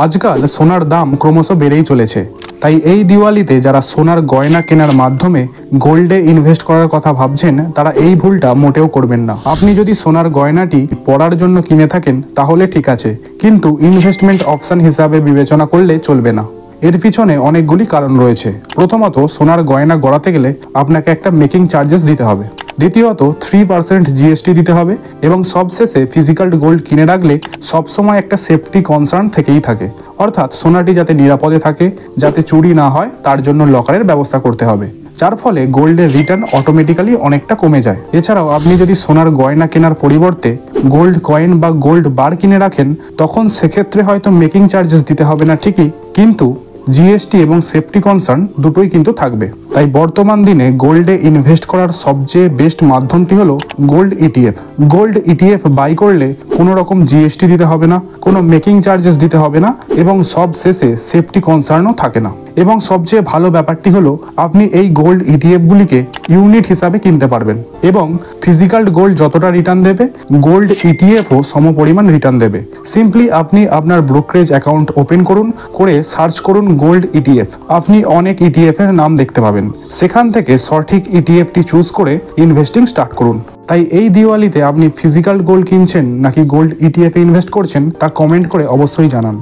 আজকাল সোনার দাম ক্রমশ বেড়েই চলেছে, তাই এই দিওয়ালিতে যারা সোনার গয়না কেনার মাধ্যমে গোল্ডে ইনভেস্ট করার কথা ভাবছেন তারা এই ভুলটা মোটেও করবেন না। আপনি যদি সোনার গয়নাটি পরার জন্য কিনে থাকেন তাহলে ঠিক আছে, কিন্তু ইনভেস্টমেন্ট অপশন হিসাবে বিবেচনা করলে চলবে না। এর পিছনে অনেকগুলি কারণ রয়েছে। প্রথমত, সোনার গয়না গড়াতে গেলে আপনাকে একটা মেকিং চার্জেস দিতে হবে। দ্বিতীয়ত, 3% জিএসটি দিতে হবে এবং সবশেষে ফিজিক্যাল গোল্ড কিনে রাখলে সবসময় একটা সেফটি কনসার্ন থেকেই থাকে, অর্থাৎ সোনাটি যাতে নিরাপদে থাকে, যাতে চুরি না হয় তার জন্য লকারের ব্যবস্থা করতে হবে, যার ফলে গোল্ডের রিটার্ন অটোমেটিক্যালি অনেকটা কমে যায়। এছাড়াও আপনি যদি সোনার গয়না কেনার পরিবর্তে গোল্ড কয়েন বা গোল্ড বার কিনে রাখেন তখন সেক্ষেত্রে হয়তো মেকিং চার্জেস দিতে হবে না ঠিকই, কিন্তু জিএসটি এবং সেফটি কনসার্ন দুটোই কিন্তু থাকবে। তাই বর্তমান দিনে গোল্ডে ইনভেস্ট করার সবচেয়ে বেস্ট মাধ্যমটি হলো gold ETF. Gold ETF buy করলে কোনো রকম জিএসটি দিতে হবে না, কোনো মেকিং চার্জেস দিতে হবে না এবং সব শেষে সেফটি কনসার্নও থাকে না। এবং সবচেয়ে ভালো ব্যাপারটি হলো আপনি এই গোল্ড ইটিএফগুলিকে ইউনিট হিসাবে কিনতে পারবেন এবং ফিজিক্যাল গোল্ড যতটা রিটার্ন দেবে গোল্ড ইটিএফও সমপরিমাণ রিটার্ন দেবে। সিম্পলি আপনি আপনার ব্রোকারেজ অ্যাকাউন্ট ওপেন করুন, করে সার্চ করুন গোল্ড ইটিএফ। আপনি অনেক ইটিএফ এর নাম দেখতে পাবেন, সেখান থেকে সঠিক ইটিএফটি চুজ করে ইনভেস্টিং স্টার্ট করুন। তাই এই দিওয়ালিতে আপনি ফিজিক্যাল গোল্ড কিনছেন নাকি গোল্ড ইটিএফ এ ইনভেস্ট করছেন তা কমেন্ট করে অবশ্যই জানান।